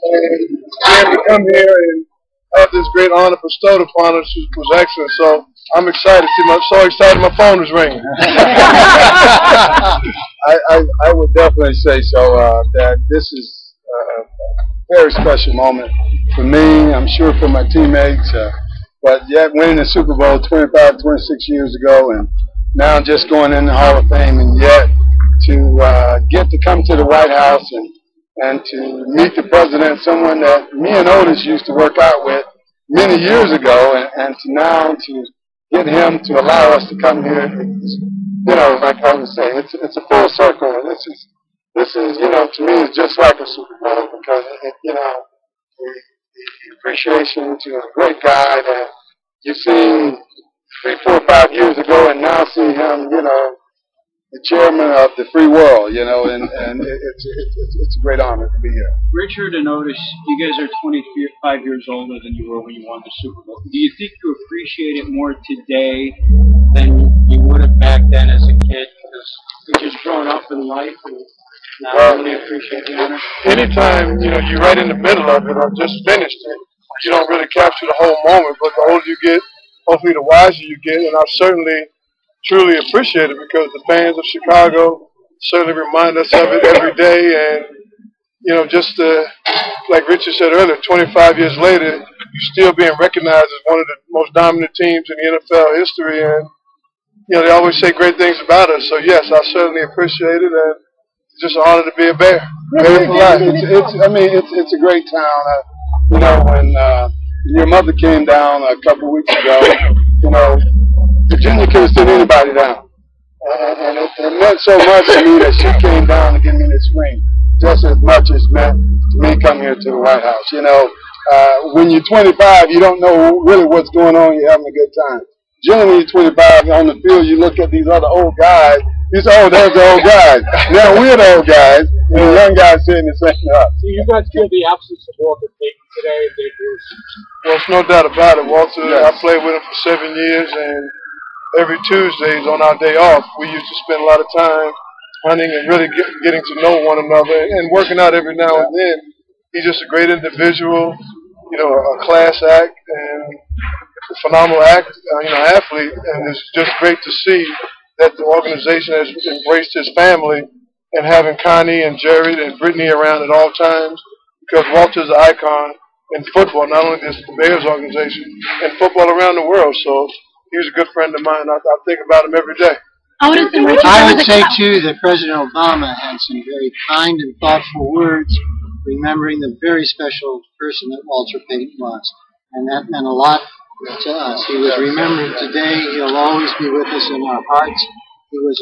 And to come here and have this great honor bestowed upon us was excellent. So I'm excited. So excited my phone was ringing. I would definitely say so. That this is a very special moment for me. I'm sure for my teammates. But yet winning the Super Bowl 25, 26 years ago, and now just going in the Hall of Fame, and yet to get to come to the White House and to meet the president, someone that me and Otis used to work out with many years ago, and to now to get him to allow us to come here. You know, like I was saying, it's a full circle, and this is you know, to me, it's just like a Super Bowl because you know, the appreciation to a great guy that you've seen 3, 4, 5 years ago, and now see him, you know, the chairman of the free world, you know, and it's a great honor to be here. Richard and Otis, you guys are 25 years older than you were when you won the Super Bowl. Do you think you appreciate it more today than you would have back then as a kid? Because you're just growing up in life and now really appreciate the honor? Anytime, you know, you're right in the middle of it or just finished it, you don't really capture the whole moment. But the older you get, hopefully the wiser you get. And I certainly truly appreciate it because the fans of Chicago certainly remind us of it every day. And, you know, just like Richard said earlier, 25 years later, you're still being recognized as one of the most dominant teams in the NFL history. And, you know, they always say great things about us. So, yes, I certainly appreciate it. And it's just an honor to be a Bear. Bear for life. It's a great town. You know, when your mother came down a couple of weeks ago, you know, Virginia could have stood anybody down. And it meant so much to me that she came down to give me this ring, just as much as meant to me coming here to the White House. You know, when you're 25, you don't know really what's going on. You're having a good time. Generally, when you're 25 on the field, you look at these other old guys. You say, oh, there's the old guys. Now we're the old guys, and the young guys sitting and saying up. So you guys feel the absence of Walter Payton today? Well, it's no doubt about it. Walter, I played with him for 7 years, and every Tuesdays on our day off, we used to spend a lot of time hunting and really getting to know one another and working out every now and then. He's just a great individual, you know, a class act and a phenomenal athlete. And it's just great to see that the organization has embraced his family and having Connie and Jared and Brittany around at all times because Walter's an icon in football, not only just the Bears organization, and football around the world. So he was a good friend of mine. I think about him every day. I would say, too, that President Obama had some very kind and thoughtful words remembering the very special person that Walter Payton was. And that meant a lot to us. He was remembered today. He'll always be with us in our hearts. He was,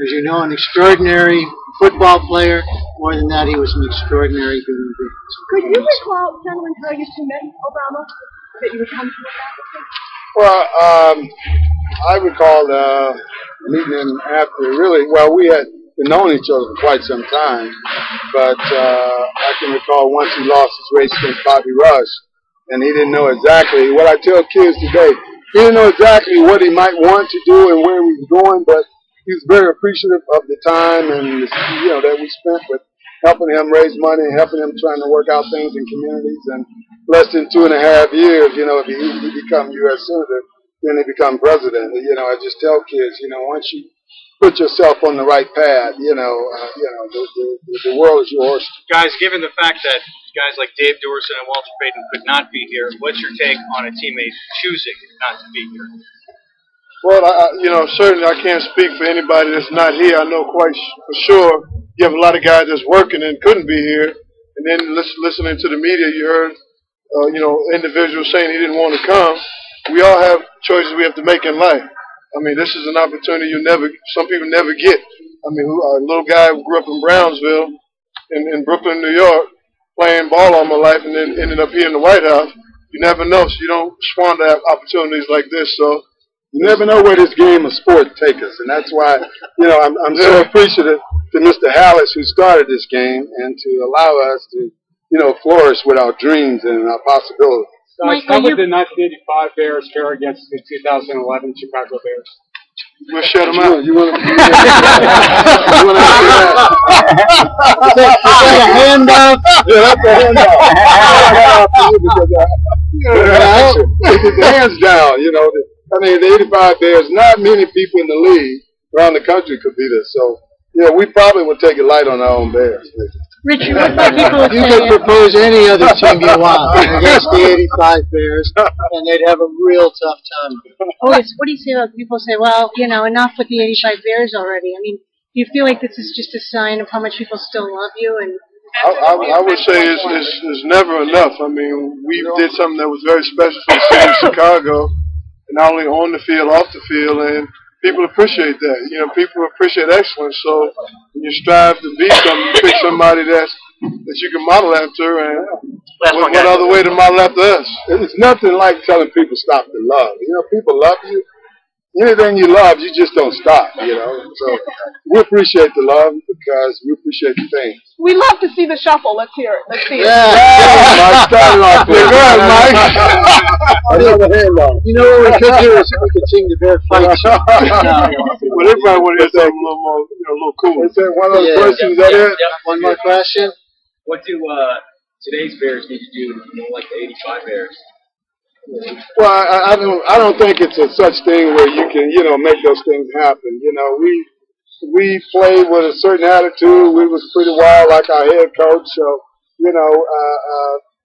as you know, an extraordinary football player. More than that, he was an extraordinary human being. Could you recall, gentlemen, how you two met Obama? That you were comfortable with that? Well, I recall meeting him after we had been knowing each other for quite some time, but I can recall once he lost his race against Bobby Rush, and he didn't know exactly, what I tell kids today, he didn't know exactly what he might want to do and where he was going, but he was very appreciative of the time and, you know, that we spent with helping him raise money and helping him trying to work out things in communities. And less than 2.5 years, you know, if he become U.S. Senator, then he become president. You know, I just tell kids, you know, once you put yourself on the right path, the world is yours. Guys, given the fact that guys like Dave Dorson and Walter Payton could not be here, what's your take on a teammate choosing not to be here? Well, certainly I can't speak for anybody that's not here. I know quite for sure you have a lot of guys that's working and couldn't be here. And then listening to the media, you heard, individuals saying he didn't want to come. We all have choices we have to make in life. I mean, this is an opportunity some people never get. I mean, a little guy who grew up in Brownsville in Brooklyn, New York, playing ball all my life and then ended up here in the White House. You never know, so you don't squander opportunities like this. So you never know where this game of sport take us, and that's why, I'm so appreciative to Mr. Hallis who started this game and to allow us to, flourish with our dreams and our possibilities. How would the 1985 Bears fare against the 2011 Chicago Bears? We'll shut them out. You want to answer that? Is that a handoff? Yeah, that's a handoff. Hands down, you know. I mean, the 85 Bears, not many people in the league around the country could beat us. So, yeah, we probably would take it light on our own Bears. Richard, what about people would You say? could propose any other team you want against the 85 Bears, and they'd have a real tough time. Otis, what do you say about people say, well, you know, enough with the 85 Bears already? I mean, do you feel like this is just a sign of how much people still love you? And I would say it's never enough. I mean, we did something that was very special for the city of Chicago, and not only on the field, off the field, and people appreciate that. You know, people appreciate excellence. So when you strive to be something, you pick somebody that you can model after, and what other way to model after us? It's nothing like telling people stop to love. You know, people love you. Anything you love, you just don't stop, you know. So we appreciate the love because we appreciate the things. We love to see the shuffle. Let's hear it. Let's see it. Mike, starting off there. Go ahead, Mike. Another handoff. You know what we could do is we could sing the Bear Fight song. But everybody want to hear something a little more, you know, a little cool. Is that one of those questions? Is that it? One more question? What do today's Bears need to do to be more like the 85 Bears? Well, I don't think it's a such thing where you can, you know, make those things happen. You know, we played with a certain attitude. We was pretty wild like our head coach. So, you know,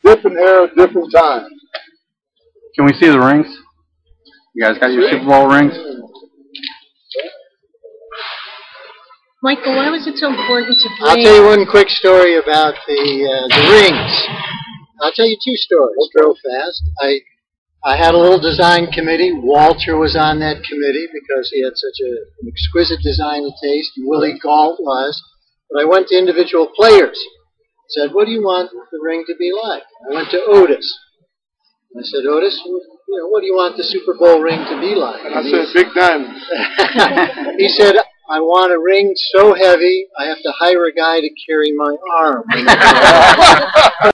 different era, different time. Can we see the rings? You guys got your Super Bowl rings? Michael, why was it so important to bring? I'll tell you one quick story about the rings. I'll tell you two stories real fast. I had a little design committee. Walter was on that committee because he had such an exquisite design taste. Willie Galt was. But I went to individual players. Said, what do you want the ring to be like? I went to Otis. I said, Otis, you know, what do you want the Super Bowl ring to be like? I said, big diamond. He said, I want a ring so heavy I have to hire a guy to carry my arm.